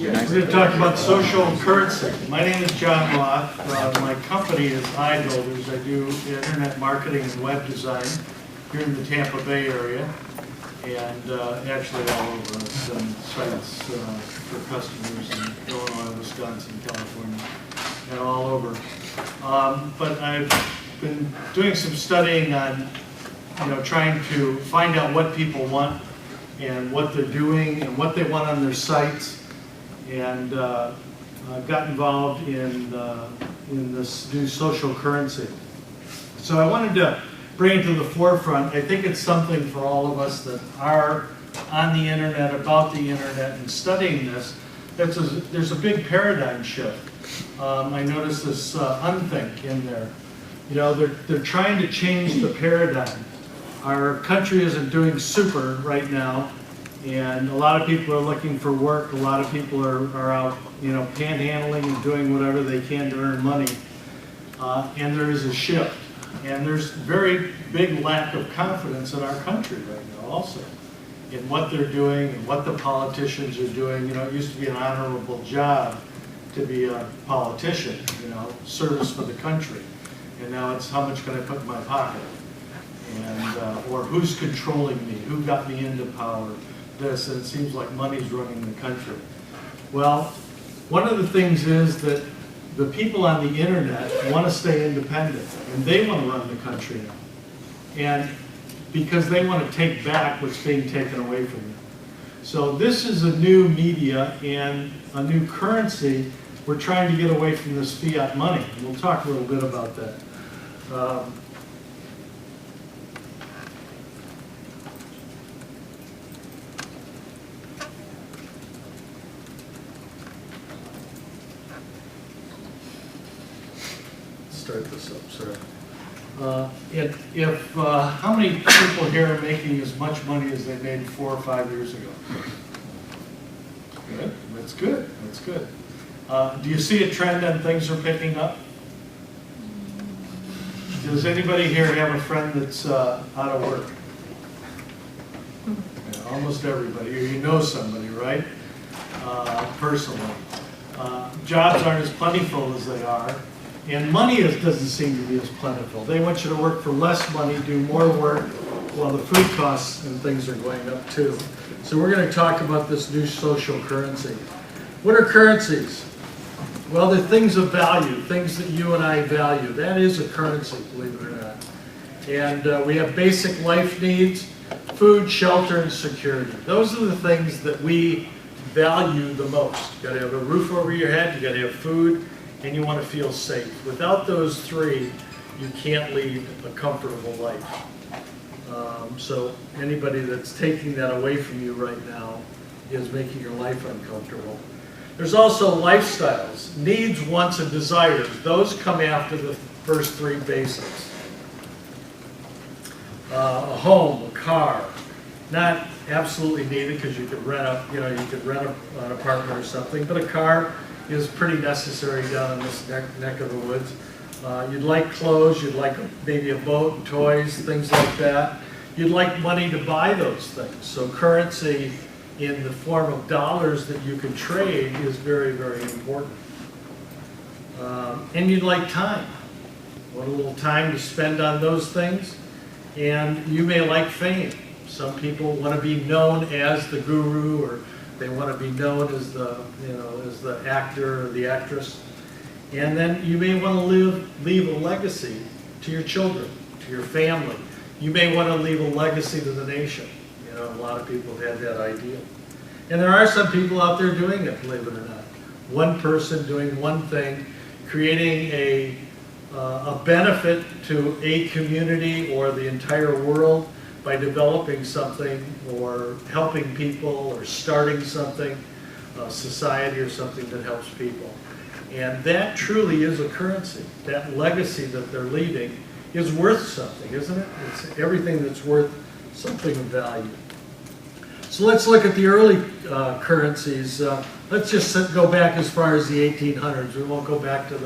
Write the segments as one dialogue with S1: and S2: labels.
S1: We're going to talk about social currency. My name is John Roth. My company is iBuilders. I do internet marketing and web design here in the Tampa Bay area, and actually all over. I've done sites for customers in Illinois, Wisconsin, California, and all over. But I've been doing some studying on, trying to find out what people want and what they're doing and what they want on their sites, and got involved in this new social currency. So I wanted to bring it to the forefront. I think it's something for all of us that are on the internet, about the internet, and studying this. There's a big paradigm shift. I noticed this unthink in there. They're trying to change the paradigm. Our country isn't doing super right now, and a lot of people are looking for work. A lot of people are out, panhandling and doing whatever they can to earn money. And there is a shift. And there's very big lack of confidence in our country right now also, in what they're doing and what the politicians are doing. It used to be an honorable job to be a politician, service for the country. And now it's how much can I put in my pocket? And, or who's controlling me? Who got me into power? This, and it seems like money's running the country. Well, one of the things is that the people on the internet want to stay independent, and they want to run the country now. And because they want to take back what's being taken away from them. So this is a new media and a new currency. We're trying to get away from this fiat money. And we'll talk a little bit about that. Start this up, sorry. How many people here are making as much money as they made 4 or 5 years ago? Good, that's good, that's good. Do you see a trend on things are picking up? Does anybody here have a friend that's out of work? Yeah, almost everybody, or you know somebody, right? Personally. Jobs aren't as plentiful as they are. And money doesn't seem to be as plentiful. They want you to work for less money, do more work, while the food costs and things are going up too. So we're going to talk about this new social currency. What are currencies? Well, they're things of value, things that you and I value. That is a currency, believe it or not. And we have basic life needs, food, shelter, and security. Those are the things that we value the most. You got to have a roof over your head, you got to have food, and you want to feel safe. Without those three, you can't lead a comfortable life. So anybody that's taking that away from you right now is making your life uncomfortable. There's also lifestyles, needs, wants, and desires. Those come after the first three basics. A home, a car, not absolutely needed because you could rent an apartment or something, but a car is pretty necessary down in this neck of the woods. You'd like clothes, you'd like maybe a boat and toys, things like that. You'd like money to buy those things. So currency in the form of dollars that you can trade is very, very important. And you'd like time. Want a little time to spend on those things. And you may like fame. Some people want to be known as the guru, or they want to be known as the actor or the actress. And then you may want to leave a legacy to your children, to your family. You may want to leave a legacy to the nation. A lot of people have had that idea. And there are some people out there doing it, believe it or not. One person doing one thing, creating a benefit to a community or the entire world by developing something or helping people or starting something, a society or something that helps people. And that truly is a currency. That legacy that they're leaving is worth something, isn't it? It's everything that's worth something of value. So let's look at the early currencies. Let's just go back as far as the 1800s. We won't go back to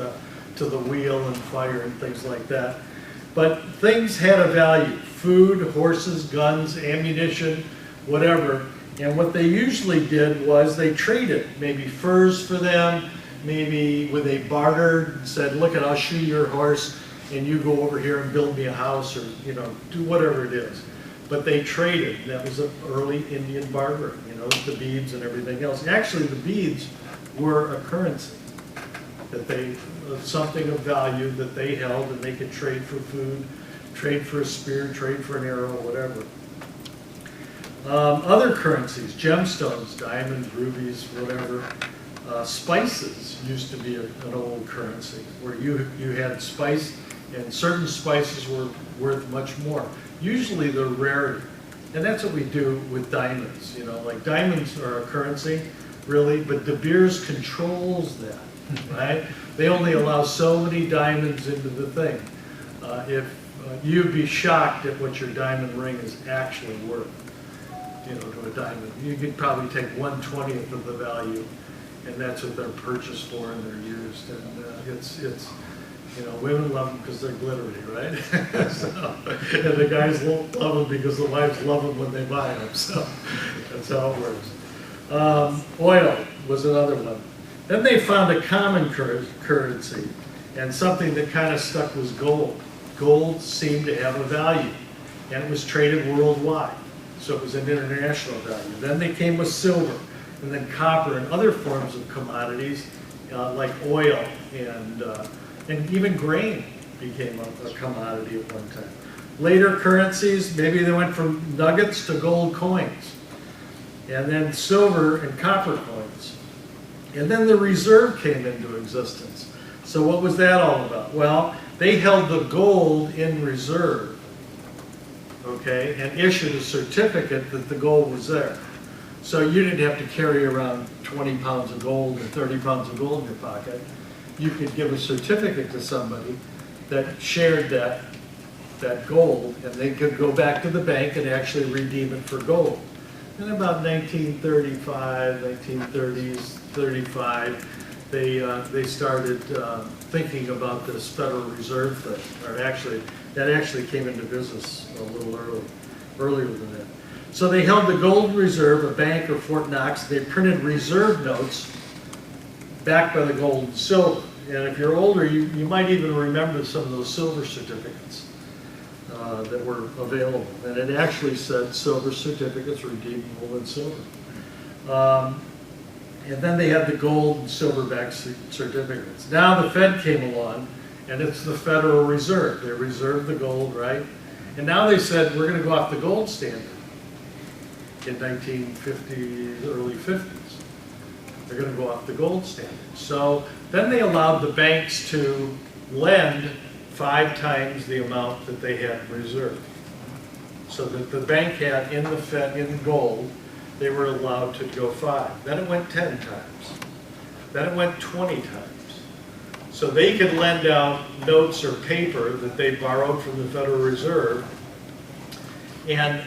S1: the wheel and fire and things like that. But things had a value. Food, horses, guns, ammunition, whatever. And what they usually did was they traded, maybe furs for them, maybe when they bartered and said, look, I'll shoe your horse and you go over here and build me a house, or do whatever it is. But they traded. That was an early Indian bartering, the beads and everything else. Actually, the beads were a currency that something of value that they held, and they could trade for food, trade for a spear, trade for an arrow, whatever. Other currencies, gemstones, diamonds, rubies, whatever. Spices used to be an old currency where you had spice, and certain spices were worth much more. Usually they're rarity. And that's what we do with diamonds. Like diamonds are a currency, really, but De Beers controls that, right? They only allow so many diamonds into the thing. You'd be shocked at what your diamond ring is actually worth, to a diamond. You could probably take 1/20th of the value, and that's what they're purchased for and they're used. And it's women love them because they're glittery, right? And the guys love them because the wives love them when they buy them. So that's how it works. Oil was another one. Then they found a common currency, and something that kind of stuck was gold. Gold seemed to have a value, and it was traded worldwide. So it was an international value. Then they came with silver, and then copper and other forms of commodities like oil and even grain became a commodity at one time. Later currencies, maybe they went from nuggets to gold coins, and then silver and copper coins. And then the reserve came into existence. So what was that all about? Well, they held the gold in reserve, okay, and issued a certificate that the gold was there. So you didn't have to carry around 20 pounds of gold or 30 pounds of gold in your pocket. You could give a certificate to somebody that shared that gold, and they could go back to the bank and actually redeem it for gold. In about 1935, 1930s, 35, they started thinking about this Federal Reserve thing, or that actually came into business a little earlier than that. So they held the gold reserve, a bank or Fort Knox. They printed reserve notes backed by the gold and silver. And if you're older, you might even remember some of those silver certificates that were available. And it actually said silver certificates redeemable in silver. And then they had the gold and silver-backed certificates. Now the Fed came along, and it's the Federal Reserve. They reserved the gold, right? And now they said, we're going to go off the gold standard in 1950s, early 50s. They're going to go off the gold standard. So then they allowed the banks to lend 5 times the amount that they had reserved. So that the bank had in the Fed, in gold, they were allowed to go 5. Then it went 10 times. Then it went 20 times. So they could lend out notes or paper that they borrowed from the Federal Reserve and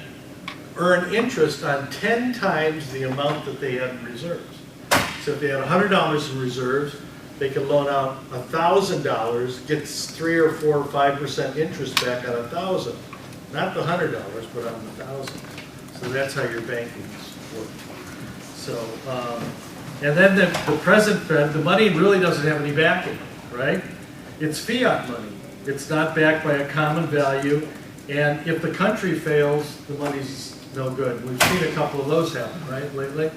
S1: earn interest on 10 times the amount that they had in reserves. So if they had $100 in reserves, they could loan out $1,000, gets 3 or 4 or 5% interest back on $1,000. Not the $100, but on the $1,000. So that's how your banking works. So, and then the present Fed, the money really doesn't have any backing, right? It's fiat money. It's not backed by a common value. And if the country fails, the money's no good. We've seen a couple of those happen, right, lately,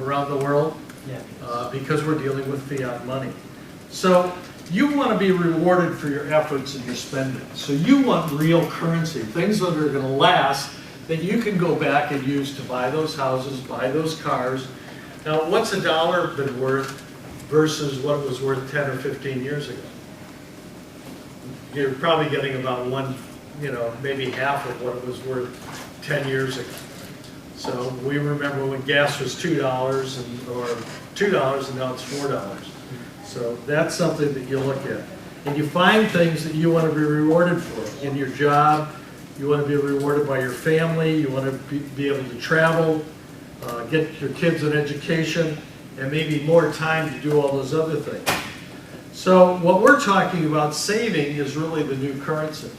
S1: around the world, because we're dealing with fiat money. So you want to be rewarded for your efforts and your spending. So you want real currency, things that are going to last, that you can go back and use to buy those houses, buy those cars. Now, what's a dollar been worth versus what it was worth 10 or 15 years ago? You're probably getting about one, maybe half of what it was worth 10 years ago. So we remember when gas was $2 or $2 and now it's $4. So that's something that you look at. And you find things that you want to be rewarded for. In your job, you want to be rewarded by your family, you want to be able to travel, get your kids an education, and maybe more time to do all those other things. So what we're talking about saving is really the new currency.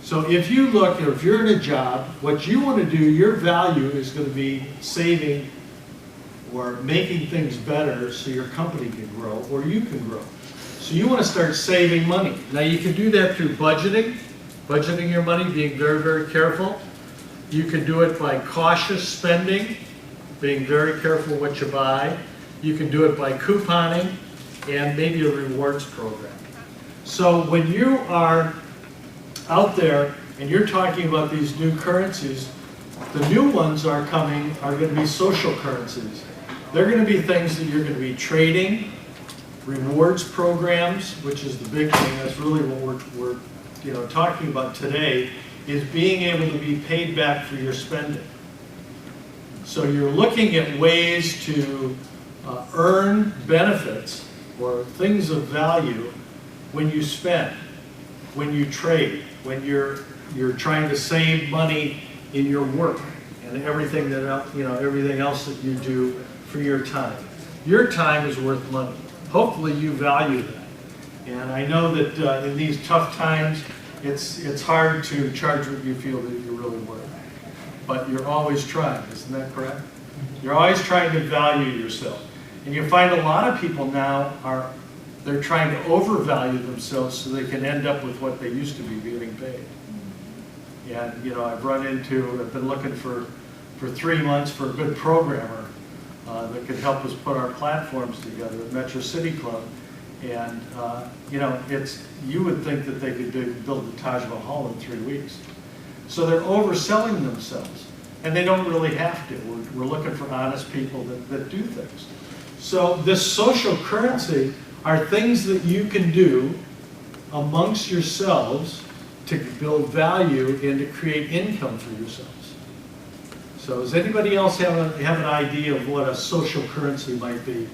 S1: So if you look, if you're in a job, what you want to do, your value is going to be saving or making things better so your company can grow or you can grow. So you want to start saving money. Now you can do that through budgeting your money, being very, very careful. You can do it by cautious spending, being very careful what you buy. You can do it by couponing and maybe a rewards program. So when you are out there and you're talking about these new currencies, the new ones are going to be social currencies. They're going to be things that you're going to be trading, rewards programs, which is the big thing. That's really what we're talking about today, is being able to be paid back for your spending. So you're looking at ways to earn benefits or things of value when you spend, when you trade, when you're trying to save money in your work and everything everything else that you do for your time. Your time is worth money. Hopefully you value that. And I know that in these tough times, it's hard to charge what you feel that you're really worth. But you're always trying, isn't that correct? You're always trying to value yourself. And you find a lot of people now they're trying to overvalue themselves so they can end up with what they used to be getting paid. And I've been looking for 3 months for a good programmer that could help us put our platforms together at Metro City Club. And you would think that they could build the Taj Mahal in 3 weeks. So they're overselling themselves, and they don't really have to. We're looking for honest people that do things. So this social currency are things that you can do amongst yourselves to build value and to create income for yourselves. So does anybody else have an idea of what a social currency might be?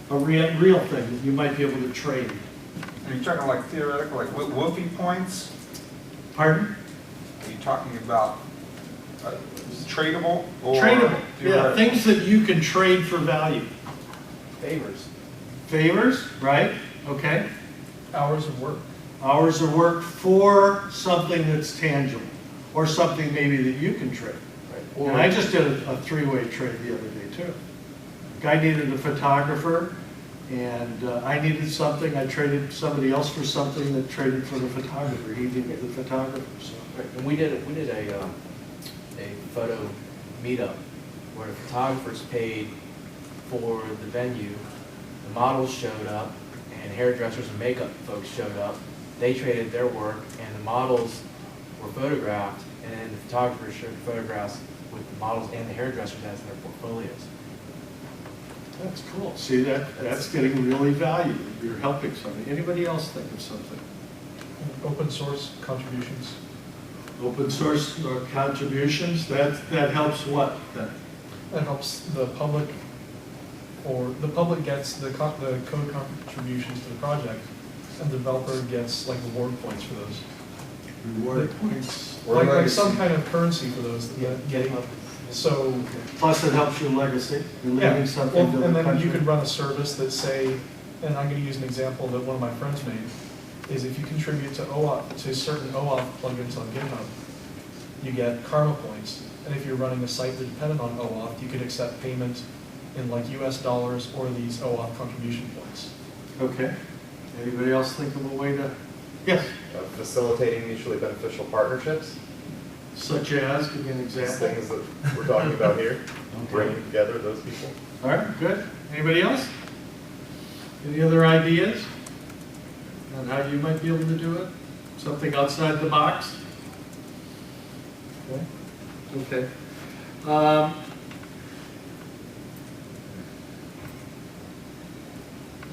S1: A real thing that you might be able to trade?
S2: Are you talking like theoretical, like Whoopi points?
S1: Pardon?
S2: Are you talking about tradable? Or
S1: tradable, yeah, things that you can trade for value.
S3: Favors.
S1: Favors, right? Okay.
S3: Hours of work.
S1: Hours of work for something that's tangible, or something maybe that you can trade. Right. And I just did a 3-way trade the other day too. A guy needed a photographer, and I needed something. I traded somebody else for something that traded for the photographer. He needed the photographer. So.
S3: Right. And we did a photo meetup where the photographers paid for the venue. The models showed up, and hairdressers and makeup folks showed up. They traded their work, and the models were photographed, and then the photographers showed photographs with the models and the hairdressers as their portfolios.
S1: That's cool. See, that's getting really valued. You're helping somebody. Anybody else think of something?
S4: Open source contributions.
S1: Open source contributions, that helps what then?
S4: That helps the public, or the public gets the code contributions to the project, and the developer gets like reward points for those.
S1: Reward points?
S4: Like some kind of currency for those that get up. So
S1: plus it helps your legacy. You're leaving something to the
S4: and then
S1: country.
S4: you could run a service that say, and I'm going to use an example that one of my friends made, is if you contribute to OAuth, to certain OAuth plugins on GitHub, you get karma points. And if you're running a site that depended on OAuth, you could accept payment in like US dollars or these OAuth contribution points.
S1: Okay. Anybody else think of a way to? Yes.
S5: Facilitating mutually beneficial partnerships.
S1: Such as, give me an
S5: These
S1: example.
S5: things that we're talking about here. Bringing together those people.
S1: All right, good. Anybody else? Any other ideas on how you might be able to do it? Something outside the box? Okay. A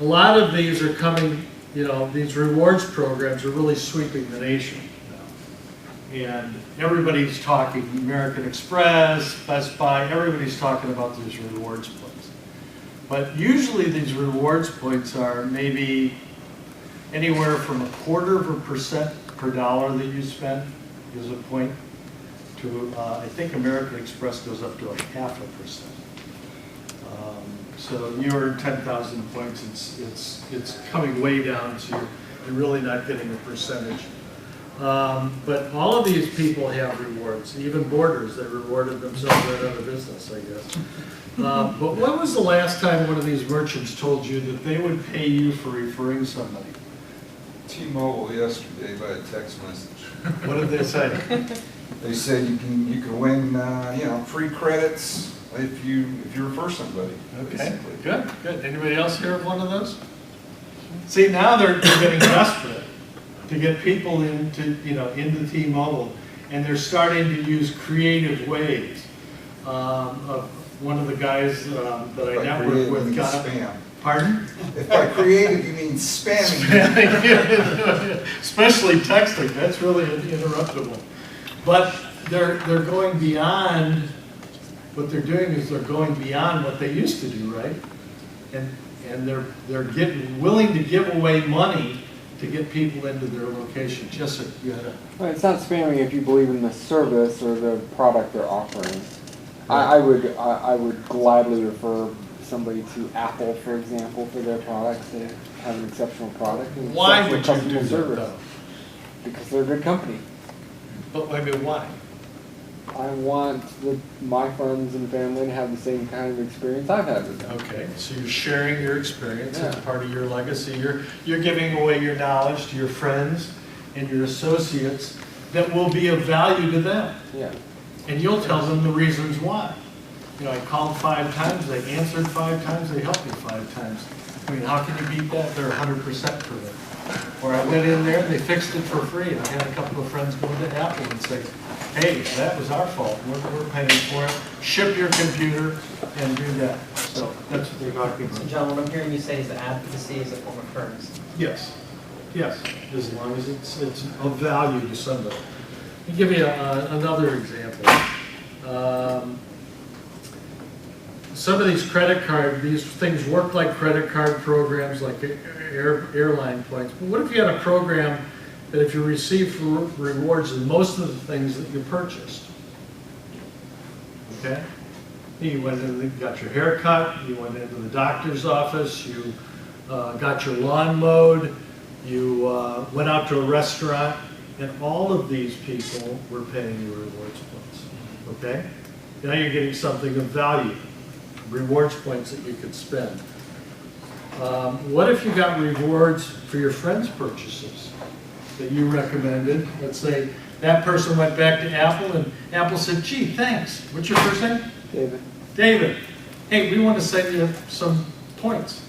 S1: lot of these are coming, these rewards programs are really sweeping the nation now. And everybody's talking, American Express, Best Buy, everybody's talking about these rewards points. But usually these rewards points are maybe anywhere from 1/4% per dollar that you spend is a point to, I think American Express goes up to 0.5%. So you earn 10,000 points, it's coming way down, so you're really not getting a percentage. But all of these people have rewards, even boarders that rewarded themselves right out of business, I guess. But when was the last time one of these merchants told you that they would pay you for referring somebody?
S2: T-Mobile yesterday by a text message.
S1: What did they say?
S2: They said you can win, free credits if you refer somebody.
S1: Okay,
S2: basically.
S1: good. Anybody else hear of one of those? See, now they're getting desperate to get people into T-Mobile, and they're starting to use creative ways. One of the guys that I network with got
S2: spam.
S1: Pardon?
S2: If by creative you mean spamming.
S1: Especially texting, that's really interruptible. But they're going beyond, what they're doing is they're going beyond what they used to do, right? And they're getting willing to give away money to get people into their locations. Yes, sir, you had a...
S6: Well, it's not spamming if you believe in the service or the product they're offering. I would gladly refer somebody to Apple, for example, for their products. They have an exceptional product. And
S1: Why would you
S6: exceptional
S1: do that,
S6: service.
S1: though?
S6: Because they're a good company.
S1: But maybe why?
S6: I want my friends and family to have the same kind of experience I've had with them.
S1: Okay, so you're sharing your experience as
S6: Yeah.
S1: part of your legacy. You're giving away your knowledge to your friends and your associates that will be of value to them.
S6: Yeah.
S1: And you'll tell them the reasons why. I called 5 times, they answered 5 times, they helped me 5 times. I mean, how can you beat that? They're 100% for it. Or I went in there and they fixed it for free. And I had a couple of friends go to Apple and say, hey, that was our fault. We're paying for it. Ship your computer and do that. So that's what they're talking
S7: So
S1: about.
S7: John, what I'm hearing you say is that advocacy is a form of currency.
S1: Yes, as long as it's of value to somebody. Let me give you another example. Some of these these things work like credit card programs, like airline points. But what if you had a program that if you receive rewards in most of the things that you purchased? Okay? You went in, got your hair cut, you went into the doctor's office, you got your lawn mowed, you went out to a restaurant, and all of these people were paying you rewards points. Okay? Now you're getting something of value, rewards points that you could spend. What if you got rewards for your friends' purchases that you recommended? Let's say that person went back to Apple and Apple said, gee, thanks. What's your first name?
S6: David.
S1: David. Hey, we want to send you some points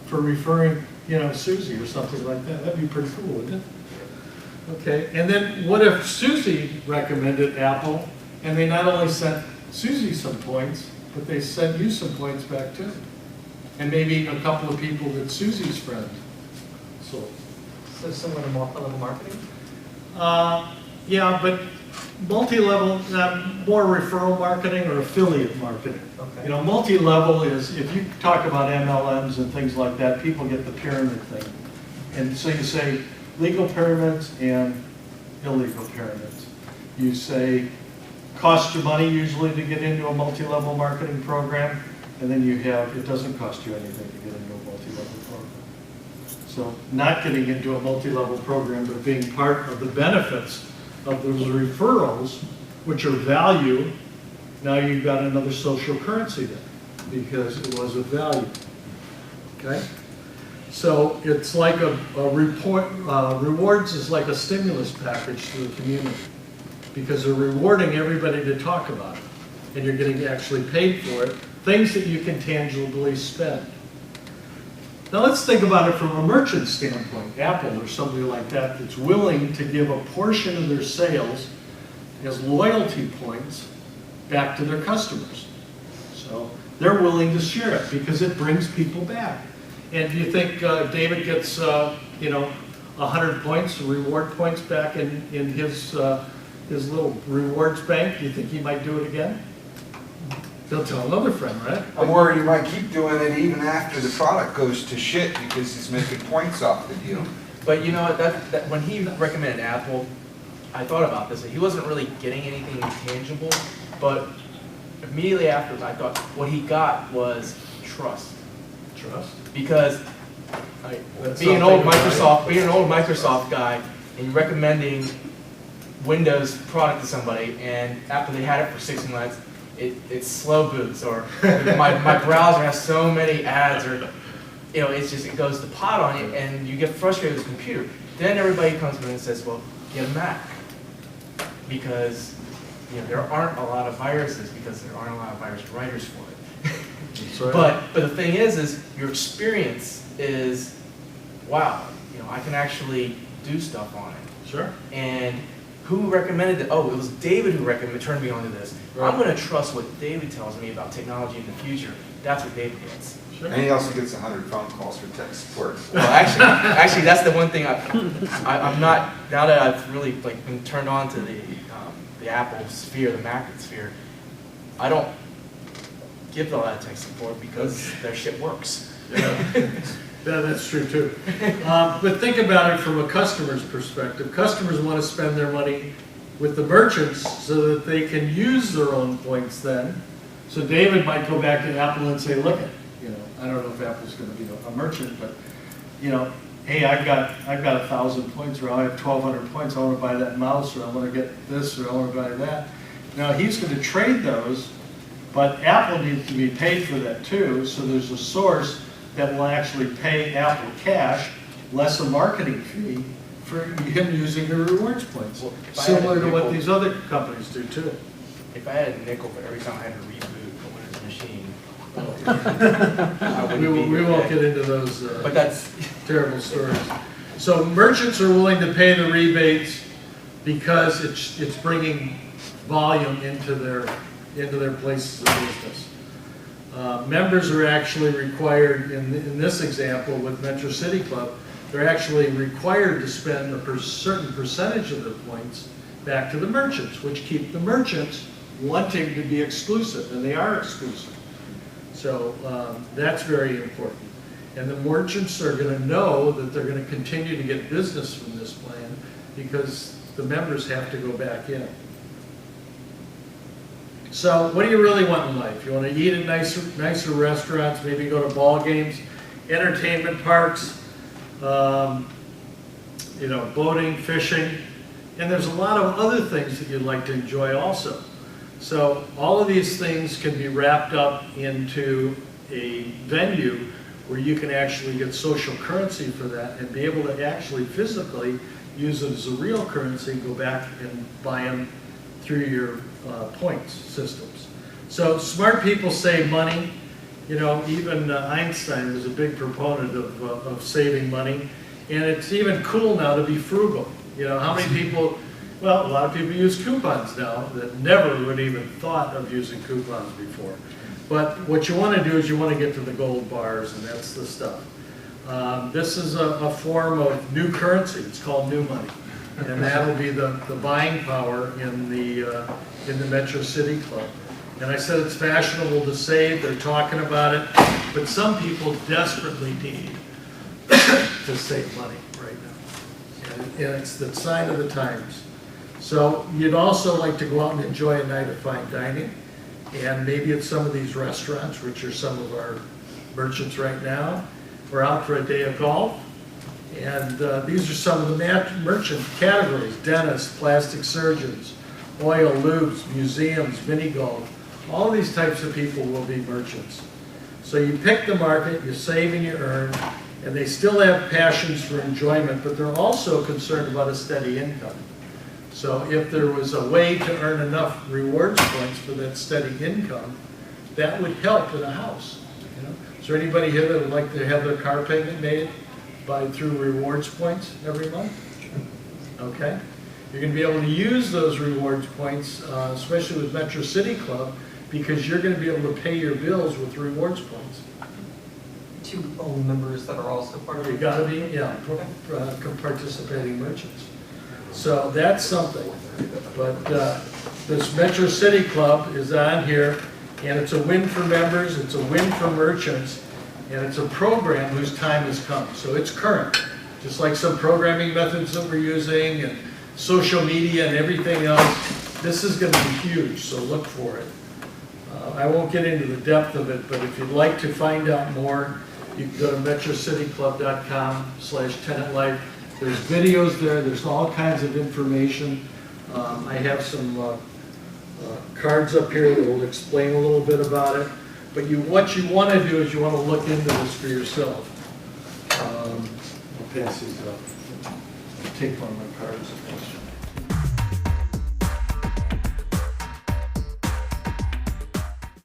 S1: for referring, Susie or something like that. That'd be pretty cool, wouldn't it? Okay, and then what if Susie recommended Apple and they not only sent Susie some points, but they sent you some points back too? And maybe a couple of people that Susie's friend sold.
S7: So similar to multi-level marketing?
S1: Yeah, but multi-level, more referral marketing or affiliate marketing.
S7: Okay.
S1: Multi-level is, if you talk about MLMs and things like that, people get the pyramid thing. And so you say legal pyramids and illegal pyramids. You say cost you money usually to get into a multi-level marketing program, and then you have, it doesn't cost you anything to get into a multi-level program. So not getting into a multi-level program, but being part of the benefits of those referrals, which are value, now you've got another social currency there because it was of value. Okay? So it's like rewards is like a stimulus package to the community because they're rewarding everybody to talk about it. And you're getting actually paid for it, things that you can tangibly spend. Now let's think about it from a merchant standpoint, Apple or somebody like that that's willing to give a portion of their sales as loyalty points back to their customers. So they're willing to share it because it brings people back. And do you think David gets 100 points, reward points back in his little rewards bank? Do you think he might do it again? He'll tell another friend, right?
S2: I'm worried he might keep doing it even after the product goes to shit because he's making points off the deal.
S3: But you know what, that when he recommended Apple, I thought about this. He wasn't really getting anything tangible, but immediately after, I thought what he got was trust.
S1: Trust.
S3: Because
S1: That's
S3: being an old
S1: something, right?
S3: Microsoft guy, and you're recommending Windows product to somebody, and after they had it for 6 months, it slow boots, or my browser has so many ads, or it goes to pot on you, and you get frustrated with the computer. Then everybody comes to me and says, well, get a Mac, because there aren't a lot of viruses, because there aren't a lot of virus writers for it.
S1: That's right.
S3: But the thing is your experience is, wow, I can actually do stuff on it.
S1: Sure.
S3: And who recommended it? Oh, it was David who turned me on to this.
S1: Right.
S3: I'm going to trust what David tells me about technology in the future. That's what David gets.
S1: Sure.
S2: And he also gets 100 phone calls for tech support.
S3: Well, actually, that's the one thing I'm not, now that I've really been turned on to the Apple sphere, the Mac sphere, I don't give a lot of tech support because their shit works.
S1: Yeah, that's true too. But think about it from a customer's perspective. Customers want to spend their money with the merchants so that they can use their own points then. So David might go back to Apple and say, look, I don't know if Apple's going to be a merchant, but hey, I've got 1,000 points, or I have 1,200 points. I want to buy that mouse, or I want to get this, or I want to buy that. Now he's going to trade those, but Apple needs to be paid for that too. So there's a source that will actually pay Apple cash, less a marketing fee for him using the rewards points.
S3: Well,
S1: Similar to what these other companies do too.
S3: If I had a nickel for every time I had to reboot a Windows machine,
S1: We won't get into those
S3: but that's
S1: terrible stories. So merchants are willing to pay the rebates because it's bringing volume into their places of business. Members are actually required, in this example with Metro City Club, they're actually required to spend a certain percentage of their points back to the merchants, which keep the merchants wanting to be exclusive, and they are exclusive. So that's very important. And the merchants are going to know that they're going to continue to get business from this plan because the members have to go back in. So what do you really want in life? You want to eat at nicer restaurants, maybe go to ball games, entertainment parks, boating, fishing, and there's a lot of other things that you'd like to enjoy also. So all of these things can be wrapped up into a venue where you can actually get social currency for that and be able to actually physically use it as a real currency, go back and buy them through your points systems. So smart people save money. Even Einstein was a big proponent of saving money. And it's even cool now to be frugal. How many people, well, a lot of people use coupons now that never would even thought of using coupons before. But what you want to do is you want to get to the gold bars, and that's the stuff. This is a form of new currency. It's called new money. And that'll be the buying power in the Metro City Club. And I said it's fashionable to save. They're talking about it. But some people desperately need to save money right now. And it's the sign of the times. So you'd also like to go out and enjoy a night of fine dining. And maybe at some of these restaurants, which are some of our merchants right now. We're out for a day of golf. And these are some of the merchant categories: dentists, plastic surgeons, oil, lubes, museums, mini golf. All these types of people will be merchants. So you pick the market, you save and you earn, and they still have passions for enjoyment, but they're also concerned about a steady income. So if there was a way to earn enough rewards points for that steady income, that would help in a house. Is there anybody here that would like to have their car payment made through rewards points every month? Okay. You're going to be able to use those rewards points, especially with Metro City Club, because you're going to be able to pay your bills with rewards points.
S7: Two own members that are also part of it.
S1: You got to be, participating merchants. So that's something. But this Metro City Club is on here, and it's a win for members, it's a win for merchants, and it's a program whose time has come. So it's current, just like some programming methods that we're using and social media and everything else. This is going to be huge, so look for it. I won't get into the depth of it, but if you'd like to find out more, you can go to metrocityclub.com/tenantlife. There's videos there, there's all kinds of information. I have some cards up here that will explain a little bit about it. But what you want to do is you want to look into this for yourself. I'll pass these up. Take one of my cards.